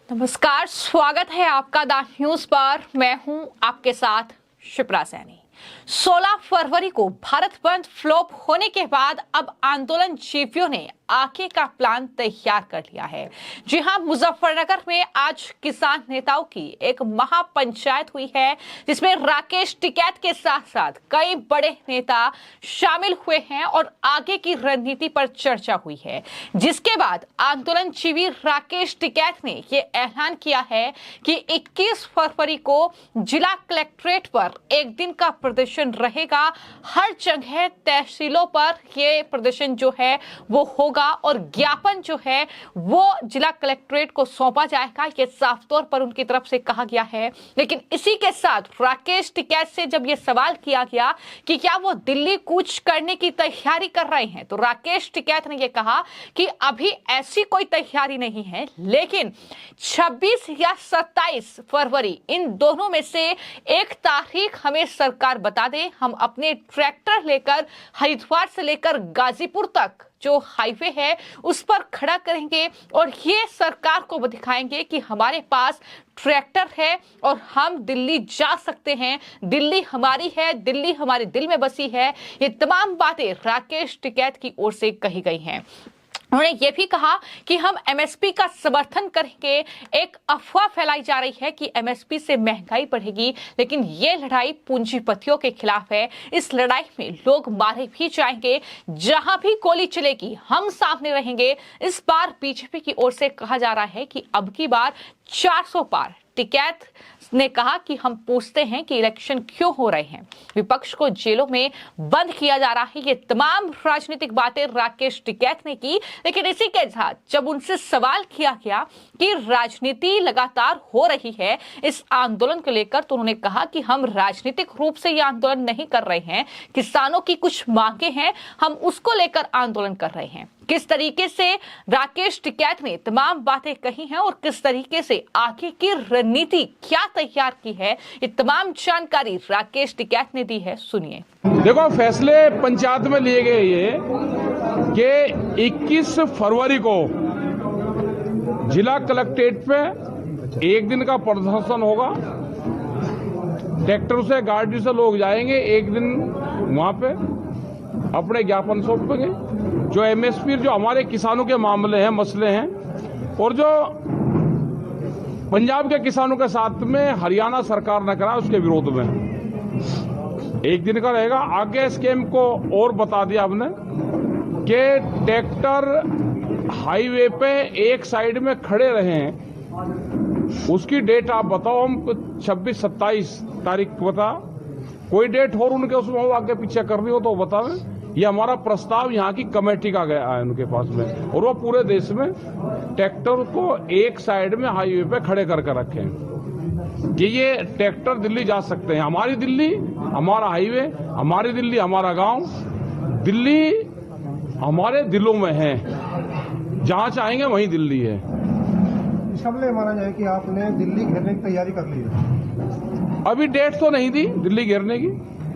नमस्कार, स्वागत है आपका द न्यूज पर। मैं हूं आपके साथ शिप्रा सैनी। 16 फरवरी को भारत बंद फ्लॉप होने के बाद अब आंदोलन जीवियों ने आगे का प्लान तैयार कर लिया है। जी हां, मुजफ्फरनगर में आज किसान नेताओं की एक महापंचायत हुई है, जिसमें राकेश टिकैत के साथ साथ कई बड़े नेता शामिल हुए हैं और आगे की रणनीति पर चर्चा हुई है। जिसके बाद आंदोलनजीवी राकेश टिकैत ने यह ऐलान किया है कि 21 फरवरी को जिला कलेक्ट्रेट पर एक दिन का प्रदर्शन रहेगा। हर जगह तहसीलों पर यह प्रदर्शन जो है वो होगा और ज्ञापन जो है वो जिला कलेक्ट्रेट को सौंपा जाएगा। ये साफ तौर पर उनकी तरफ से कहा गया है। लेकिन इसी के साथ राकेश टिकैत से जब यह सवाल किया गया कि क्या वो दिल्ली कूच करने की तैयारी कर रहे हैं, तो राकेश टिकैत ने यह कहा कि अभी ऐसी कोई तैयारी नहीं है, लेकिन 26 या 27 फरवरी इन दोनों में से एक तारीख हमें सरकार बता दे। हम अपने ट्रैक्टर लेकर हरिद्वार से लेकर गाजीपुर तक जो हाईवे है उस पर खड़ा करेंगे और ये सरकार को दिखाएंगे कि हमारे पास ट्रैक्टर है और हम दिल्ली जा सकते हैं। दिल्ली हमारी है, दिल्ली हमारे दिल में बसी है। ये तमाम बातें राकेश टिकैत की ओर से कही गई हैं। उन्होंने ये भी कहा कि हम एमएसपी का समर्थन करेंगे। एक अफवाह फैलाई जा रही है कि एमएसपी से महंगाई बढ़ेगी, लेकिन ये लड़ाई पूंजीपतियों के खिलाफ है। इस लड़ाई में लोग मारे भी जाएंगे, जहां भी गोली चलेगी हम सामने रहेंगे। इस बार बीजेपी की ओर से कहा जा रहा है कि अब की बार 400 पार। टिकैत ने कहा कि हम पूछते हैं कि इलेक्शन क्यों हो रहे हैं, विपक्ष को जेलों में बंद किया जा रहा है। ये तमाम राजनीतिक बातें राकेश टिकैत ने की। लेकिन इसी के साथ जब उनसे सवाल किया गया कि राजनीति लगातार हो रही है इस आंदोलन को लेकर, तो उन्होंने कहा कि हम राजनीतिक रूप से ये आंदोलन नहीं कर रहे हैं। किसानों की कुछ मांगे हैं, हम उसको लेकर आंदोलन कर रहे हैं। किस तरीके से राकेश टिकैत ने तमाम बातें कही हैं और किस तरीके से आगे की रणनीति क्या तैयार की है, ये तमाम जानकारी राकेश टिकैत ने दी है। सुनिए। देखो, फैसले पंचायत में लिए गए ये कि 21 फरवरी को जिला कलेक्ट्रेट पे एक दिन का प्रदर्शन होगा। ट्रैक्टर से गाड़ी से लोग जाएंगे, एक दिन वहां पे अपने ज्ञापन सौंपेंगे। जो एमएसपी, जो हमारे किसानों के मामले हैं, मसले हैं, और जो पंजाब के किसानों के साथ में हरियाणा सरकार ने करा उसके विरोध में एक दिन का रहेगा। आगे स्कीम को और बता दिया हमने कि ट्रैक्टर हाईवे पे एक साइड में खड़े रहें। उसकी डेट आप बताओ, हम 26-27 तारीख बता, कोई डेट हो उनके उसमें हो आगे पीछे करनी हो तो बतावें। ये हमारा प्रस्ताव यहाँ की कमेटी का गया है उनके पास में, और वो पूरे देश में ट्रैक्टर को एक साइड में हाईवे पे खड़े करके रखें कि ये ट्रैक्टर दिल्ली जा सकते हैं। हमारी दिल्ली, हमारा हाईवे, हमारी दिल्ली, हमारा गांव, दिल्ली हमारे दिलों में है। जहां चाहेंगे वहीं दिल्ली है। इसका मतलब माना जाए कि आपने दिल्ली घेरने की तैयारी कर ली है। अभी डेट तो नहीं दी दिल्ली घेरने की,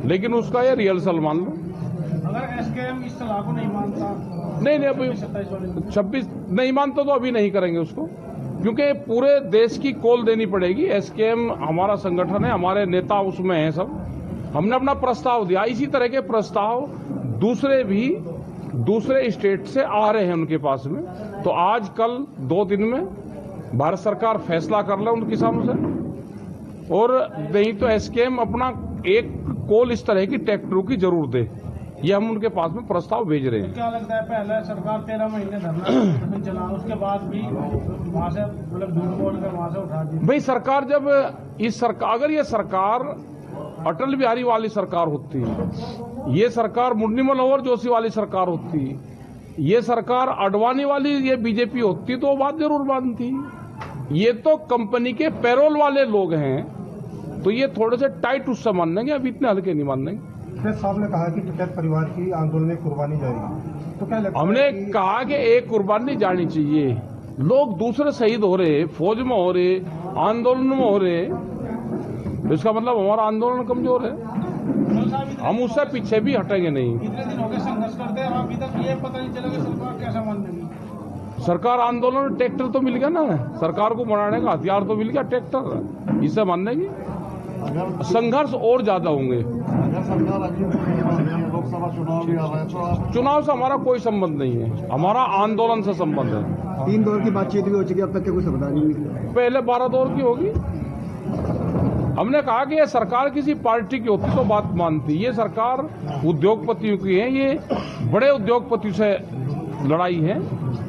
लेकिन उसका ये रिहर्सल मान लो। अगर एसकेएम इस सलाह को नहीं मानता, नहीं अभी 26 नहीं मानता तो अभी नहीं करेंगे उसको, क्योंकि पूरे देश की कॉल देनी पड़ेगी। एसकेएम हमारा संगठन है, हमारे नेता उसमें हैं सब। हमने अपना प्रस्ताव दिया। इसी तरह के प्रस्ताव दूसरे स्टेट से आ रहे हैं उनके पास में। तो आज कल 2 दिन में भारत सरकार फैसला कर ले उन किसानों से, और नहीं तो एसकेएम अपना एक कॉल इस तरह की ट्रैक्टरों की जरूर दे। ये हम उनके पास में प्रस्ताव भेज रहे हैं। क्या लगता है, पहले सरकार 13 महीने धरना चला, उसके बाद भी वहां से मतलब झूठ बोलकर वहां से उठा दी। भाई सरकार जब अगर ये सरकार अटल बिहारी वाली सरकार होती, ये सरकार मुरली मनोहर जोशी वाली सरकार होती, ये सरकार अडवाणी वाली ये बीजेपी होती, तो वो बात जरूर मानती। ये तो कंपनी के पैरोल वाले लोग हैं, तो ये थोड़े से टाइट उससे मान लेंगे, अभी इतने हल्के नहीं मान लेंगे। साहब ने कहा कि टिकैत परिवार की आंदोलन में कुर्बानी जाएगी, तो क्या लगता है? हमने कहा कि एक कुर्बानी जानी चाहिए। लोग दूसरे शहीद हो रहे, फौज में हो रहे, आंदोलन में हो रहे, तो इसका मतलब हमारा आंदोलन कमजोर है। हम उससे पीछे भी हटेंगे नहीं। इतने दिन हो गए संघर्ष करते हैं, अभी तक ये पता नहीं चला कि सरकार कैसा मान लेगी। सरकार आंदोलन में ट्रैक्टर तो मिल गया ना, सरकार को बनाने का हथियार तो मिल गया ट्रैक्टर, इसे मानने की संघर्ष और ज्यादा होंगे। अगर सरकार अगली लोकसभा चुनाव भी आ रहा है तो आप चुनाव से हमारा कोई संबंध नहीं है, हमारा आंदोलन से संबंध है। 3 दौर की बातचीत भी हो चुकी है, अब तक के कोई समाधान नहीं निकला। पहले 12 दौर की होगी। हमने कहा कि ये सरकार किसी पार्टी की होती तो बात मानती, ये सरकार उद्योगपतियों की है, ये बड़े उद्योगपतियों से लड़ाई है,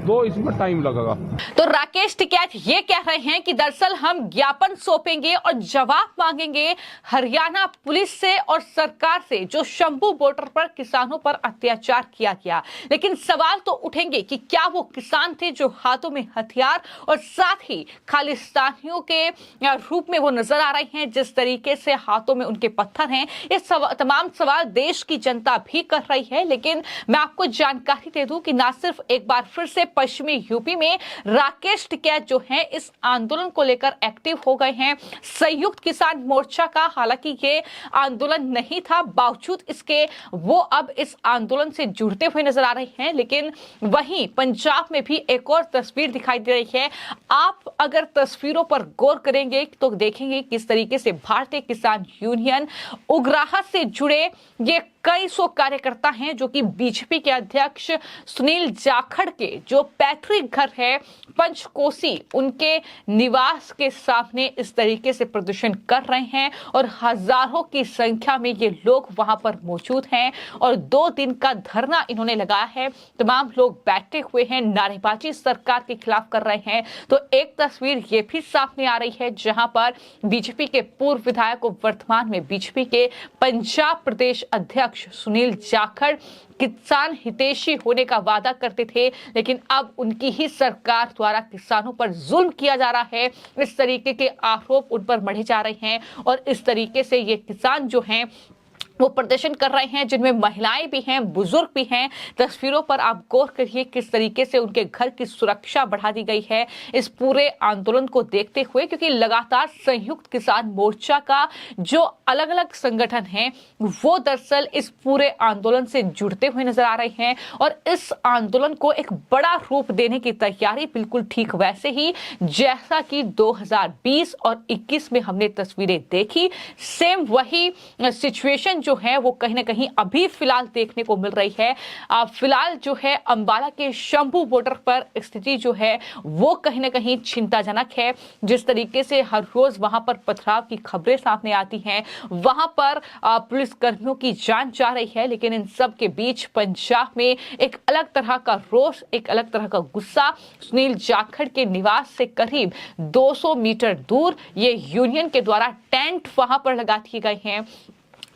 तो इसमें टाइम लगेगा। तो राकेश टिकैत ये कह रहे हैं कि दरअसल हम ज्ञापन सौंपेंगे और जवाब मांगेंगे हरियाणा पुलिस से और सरकार से, जो शंभू बॉर्डर पर किसानों पर अत्याचार किया गया। लेकिन सवाल तो उठेंगे कि क्या वो किसान थे जो हाथों में हथियार और साथ ही खालिस्तानियों के रूप में वो नजर आ रहे हैं, जिस तरीके से हाथों में उनके पत्थर हैं। ये तमाम सवाल देश की जनता भी कर रही है। लेकिन मैं आपको जानकारी दे दूं कि ना सिर्फ एक बार फिर से पश्चिमी यूपी में राकेश टिकैत जो हैं इस आंदोलन को लेकर एक्टिव हो गए हैं। संयुक्त किसान मोर्चा का हालांकि ये आंदोलन नहीं था, बावजूद इसके वो अब इस आंदोलन से जुड़ते हुए नजर आ रहे हैं। लेकिन वहीं पंजाब में भी एक और तस्वीर दिखाई दे रही है। आप अगर तस्वीरों पर गौर करेंगे तो देखेंगे किस तरीके से भारतीय किसान यूनियन उग्राह से जुड़े ये कई सौ कार्यकर्ता हैं, जो कि बीजेपी के अध्यक्ष सुनील जाखड़ के जो पैतृक घर है पंचकोसी, उनके निवास के सामने इस तरीके से प्रदर्शन कर रहे हैं और हजारों की संख्या में ये लोग वहां पर मौजूद हैं और 2 दिन का धरना इन्होंने लगाया है। तमाम लोग बैठे हुए हैं, नारेबाजी सरकार के खिलाफ कर रहे हैं। तो एक तस्वीर ये भी सामने आ रही है जहां पर बीजेपी के पूर्व विधायक और वर्तमान में बीजेपी के पंजाब प्रदेश अध्यक्ष सुनील जाखड़ किसान हितैषी होने का वादा करते थे, लेकिन अब उनकी ही सरकार द्वारा किसानों पर जुल्म किया जा रहा है। इस तरीके के आरोप उन पर मढ़े जा रहे हैं और इस तरीके से ये किसान जो हैं वो प्रदर्शन कर रहे हैं, जिनमें महिलाएं भी हैं, बुजुर्ग भी हैं। तस्वीरों पर आप गौर करिए किस तरीके से उनके घर की सुरक्षा बढ़ा दी गई है इस पूरे आंदोलन को देखते हुए, क्योंकि लगातार संयुक्त किसान मोर्चा का जो अलग अलग संगठन हैं वो दरअसल इस पूरे आंदोलन से जुड़ते हुए नजर आ रहे हैं और इस आंदोलन को एक बड़ा रूप देने की तैयारी बिल्कुल ठीक वैसे ही जैसा कि 2020 और 21 में हमने तस्वीरें देखी, सेम वही सिचुएशन जो है वो कहीं ना कहीं अभी फिलहाल देखने को मिल रही है। फिलहाल जो है अंबाला के शंभू बॉर्डर पर स्थिति जो है वो कहीं ना कहीं चिंताजनक है। जिस तरीके से हर रोज वहां पर पथराव की खबरें सामने आती हैं, वहां पर पुलिस कर्मियों की जान जा रही है, लेकिन इन सब के बीच पंजाब में एक अलग तरह का रोष, एक अलग तरह का गुस्सा सुनील जाखड़ के निवास से करीब 200 मीटर दूर ये यूनियन के द्वारा टेंट वहां पर लगा दिए गए हैं।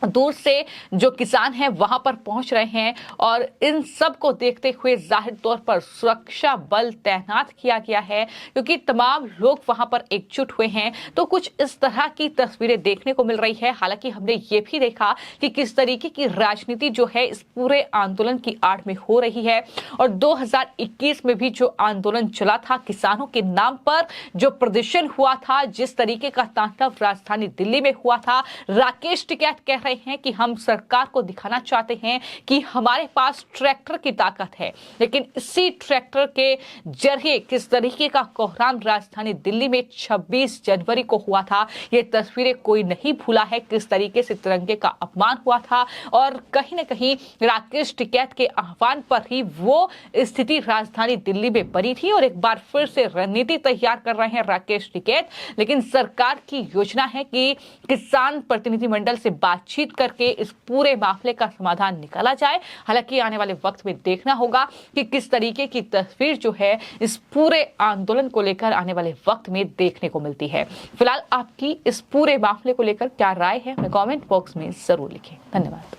दूर से जो किसान हैं वहां पर पहुंच रहे हैं और इन सब को देखते हुए जाहिर तौर पर सुरक्षा बल तैनात किया गया है, क्योंकि तमाम लोग वहां पर एकजुट हुए हैं। तो कुछ इस तरह की तस्वीरें देखने को मिल रही है। हालांकि हमने ये भी देखा कि किस तरीके की राजनीति जो है इस पूरे आंदोलन की आड़ में हो रही है और 2021 में भी जो आंदोलन चला था किसानों के नाम पर, जो प्रदर्शन हुआ था, जिस तरीके का तांडव राजधानी दिल्ली में हुआ था, राकेश टिकैत कह रहे हैं कि हम सरकार को दिखाना चाहते हैं कि हमारे पास ट्रैक्टर की ताकत है, लेकिन इसी ट्रैक्टर के जरिए किस तरीके का कोहराम राजधानी दिल्ली में 26 जनवरी को हुआ था, ये तस्वीरें कोई नहीं भूला है। किस तरीके से तिरंगे का अपमान हुआ था और कहीं ना कहीं राकेश टिकैत के आह्वान पर ही वो स्थिति राजधानी दिल्ली में बनी थी और एक बार फिर से रणनीति तैयार कर रहे हैं राकेश टिकैत। लेकिन सरकार की योजना है कि किसान प्रतिनिधिमंडल से बातचीत करके इस पूरे मामले का समाधान निकाला जाए। हालांकि आने वाले वक्त में देखना होगा कि किस तरीके की तस्वीर जो है इस पूरे आंदोलन को लेकर आने वाले वक्त में देखने को मिलती है। फिलहाल आपकी इस पूरे मामले को लेकर क्या राय है, हमें कमेंट बॉक्स में जरूर लिखें। धन्यवाद।